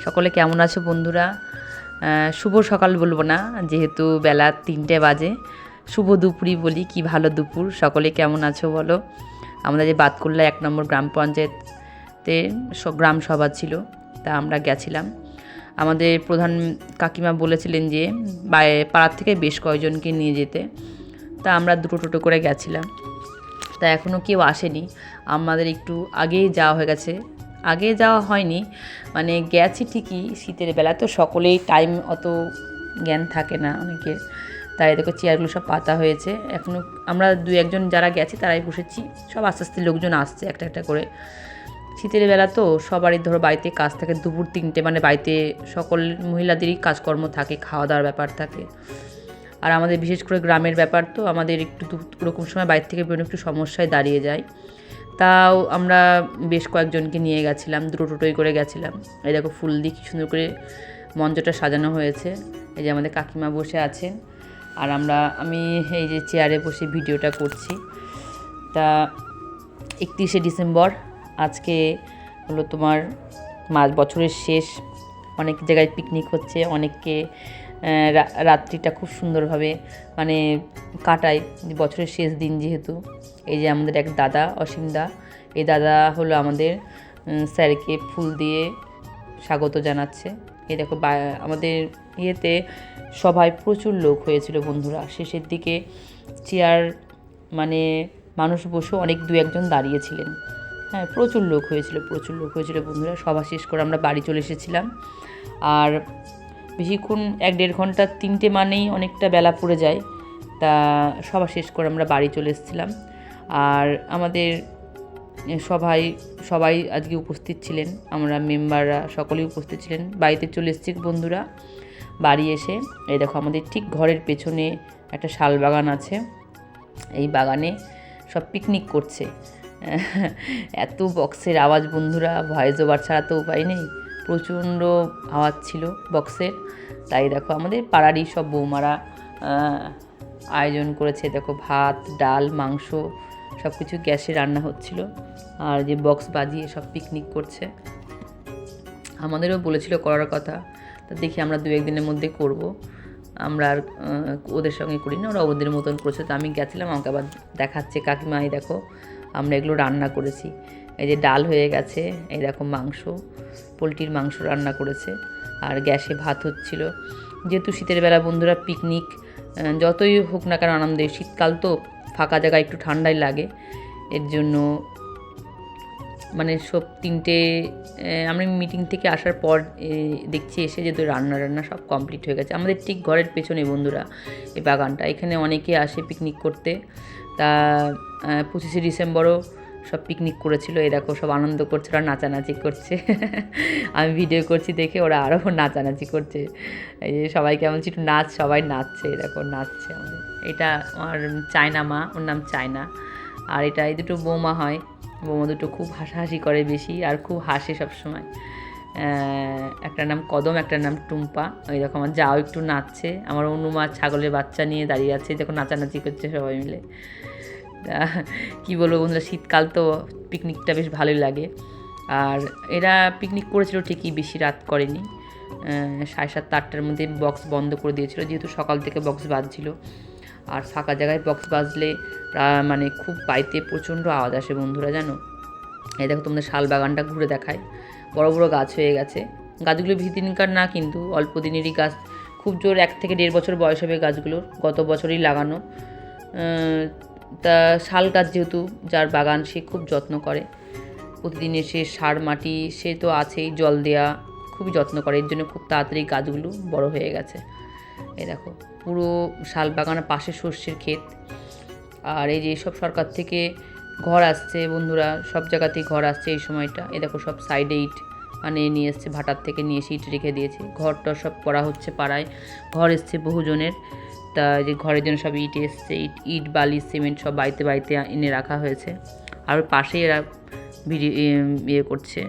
সকলে কেমন আছো বন্ধুরা? শুভ সকাল বলবো না, যেহেতু বেলা 3টে বাজে। শুভ দুপুরই বলি, কি ভালো দুপুর। সকলে কেমন আছো বলো? আমাদের যে বাতকুল্লা 1 নম্বর গ্রাম পঞ্চায়েতে গ্রাম সভা ছিল, তা আমরা গেছিলাম। আমাদের প্রধান কাকিমা বলেছিলেন যে পাড়ার থেকে বেশ কয়েকজনকে নিয়ে যেতে, তা আমরা 2 টোটো করে গেছিলাম। তা এখনও কেউ আসেনি, আমাদের একটু আগেই যাওয়া হয়ে গেছে। আগে যাওয়া হয়নি, মানে গেছি ঠিকই, শীতের বেলা তো সকলেই টাইম অত জ্ঞান থাকে না অনেকের। তাই দেখো চেয়ারগুলো সব পাতা হয়েছে। এখনও আমরা 2-1জন যারা গেছি তারাই বসেছি, সব আস্তে আস্তে লোকজন আসছে একটা একটা করে। শীতের বেলা তো সবারই ধরো বাড়িতে কাজ থাকে, দুপুর 3টে মানে বাড়িতে সকল মহিলাদেরই কাজকর্ম থাকে, খাওয়া দাওয়ার ব্যাপার থাকে। আর আমাদের বিশেষ করে গ্রামের ব্যাপার তো, আমাদের একটু ওরকম সময় বাইরে থেকে বেরোনো একটু সমস্যায় দাঁড়িয়ে যায়। তাও আমরা বেশ কয়েকজনকে নিয়ে গেছিলাম, 2 টোটোই করে গেছিলাম। এই দেখো ফুল দিয়ে কী সুন্দর করে মঞ্চটা সাজানো হয়েছে। এই যে আমাদের কাকিমা বসে আছেন, আর আমি এই যে চেয়ারে বসে ভিডিওটা করছি। তা 31শে ডিসেম্বর আজকে হলো তোমার বছরের শেষ। অনেক জায়গায় পিকনিক হচ্ছে, অনেককে রাত্রিটা খুব সুন্দরভাবে মানে কাটায়, বছরের শেষ দিন যেহেতু। এই যে আমাদের এক দাদা, অসীম দা, এই দাদা হলো আমাদের স্যারকে ফুল দিয়ে স্বাগত জানাচ্ছে। এই দেখো আমাদের ইয়েতে সভায় প্রচুর লোক হয়েছিল বন্ধুরা। শেষের দিকে চেয়ার মানে মানুষ বসে অনেক 2-1জন দাঁড়িয়েছিলেন। হ্যাঁ, প্রচুর লোক হয়েছিল বন্ধুরা। সভা শেষ করে আমরা বাড়ি চলে এসেছিলাম। আর বেশিক্ষণ 1-1.5 ঘন্টা, 3টে মানেই অনেকটা বেলা পড়ে যায়। তা সভা শেষ করে আমরা বাড়ি চলে এসেছিলাম। আর আমাদের সবাই আজকে উপস্থিত ছিলেন, আমরা মেম্বাররা সকলেই উপস্থিত ছিলেন। বাড়িতে চলে এসেছি বন্ধুরা। বাড়ি এসে এই দেখো আমাদের ঠিক ঘরের পেছনে একটা শাল বাগান আছে। এই বাগানে সব পিকনিক করছে। এত বক্সের আওয়াজ বন্ধুরা, ভয়েস ওভার ছাড়া তো উপায় নেই, প্রচণ্ড আওয়াজ ছিল বক্সের। তাই দেখো আমাদের পাড়ারই সব বৌমারা আয়োজন করেছে। দেখো ভাত, ডাল, মাংস সব কিছু গ্যাসে রান্না হচ্ছিল, আর যে বক্স বাজিয়ে সব পিকনিক করছে। আমাদেরও বলেছিল করার কথা, তা দেখি আমরা 2-1 দিনের মধ্যে করব। আমরা আর ওদের সঙ্গে করি না, ওরা ওদের মতন করেছে। তো আমি গেছিলাম, আমাকে আবার দেখাচ্ছে কাকিমা, এই দেখো আমরা এগুলো রান্না করেছি। এই যে ডাল হয়ে গেছে, এই দেখো মাংস, পোলট্রির মাংস রান্না করেছে, আর গ্যাসে ভাত হচ্ছিল। যেহেতু শীতের বেলা বন্ধুরা পিকনিক যতই হোক না কেন আনন্দের, শীতকাল তো ফাঁকা জায়গায় একটু ঠান্ডাই লাগে। এর জন্য মানে সব 3টে আমি মিটিং থেকে আসার পর দেখছি এসে যেহেতু রান্না সব কমপ্লিট হয়ে গেছে। আমাদের ঠিক ঘরের পেছনে বন্ধুরা এই বাগানটা, এখানে অনেকে আসে পিকনিক করতে। তা 25শে ডিসেম্বরও সব পিকনিক করেছিল। এই দেখো সব আনন্দ করছে, ওরা নাচানাচি করছে। আমি ভিডিও করছি দেখে ওরা আরও নাচানাচি করছে। এই যে সবাই কেমন একটু নাচ, সবাই নাচছে, এই দেখো নাচছে আমাদের। এটা আমার চায়না মা, ওর নাম চায়না। আর এটা এই দুটো বৌমা হয়, বৌমা দুটো খুব হাসাহাসি করে বেশি, আর খুব হাসে সবসময়। একটার নাম কদম, একটার নাম টুম্পা। ওই দেখো আমার যাও একটু নাচছে, আমার অনুমা ছাগলের বাচ্চা নিয়ে দাঁড়িয়ে আছে, দেখো নাচানাচি করছে সবাই মিলে। কী বলবো বন্ধুরা, শীতকাল তো পিকনিকটা বেশ ভালোই লাগে। আর এরা পিকনিক করেছিল ঠিকই, বেশি রাত করেনি, 7:30-8টার মধ্যে বক্স বন্ধ করে দিয়েছিল, যেহেতু সকাল থেকে বক্স বাজছিল। আর ফাঁকা জায়গায় বক্স বাজলে মানে খুব বাড়িতে প্রচণ্ড আওয়াজ আসে বন্ধুরা, জানো। এই দেখো তোমাদের শাল বাগানটা ঘুরে দেখায়, বড় বড় গাছ হয়ে গেছে। গাছগুলো বেশি দিনকার না, কিন্তু অল্প দিনেরই গাছ, খুব জোর 1 থেকে 1.5 বছর বয়স হবে গাছগুলোর, গত বছরই লাগানো। তা শাল গাছ যেহেতু যার বাগান, সে খুব যত্ন করে, প্রতিদিন এসে সার মাটি সে তো আছেই, জল দেয়া, খুবই যত্ন করে। এর জন্য খুব তাড়াতাড়ি গাছগুলো বড় হয়ে গেছে। এই দেখো পুরো শাল বাগানের পাশে সর্ষের ক্ষেত। আর এই যে সব সরকার থেকে ঘর আসছে বন্ধুরা, সব জায়গাতেই ঘর আসছে এই সময়টা। এই দেখো সব সাইডে ইট মানে নিয়ে এসছে, ভাটার থেকে নিয়ে এসে ইট রেখে দিয়েছে। ঘরটা সব করা হচ্ছে, পাড়ায় ঘর এসছে বহুজনের। তা যে ঘরের জন্য সব ইট এসছে, ইট বালি সিমেন্ট সব বাড়িতে এনে রাখা হয়েছে। আর পাশেই এরা ইয়ে করছে,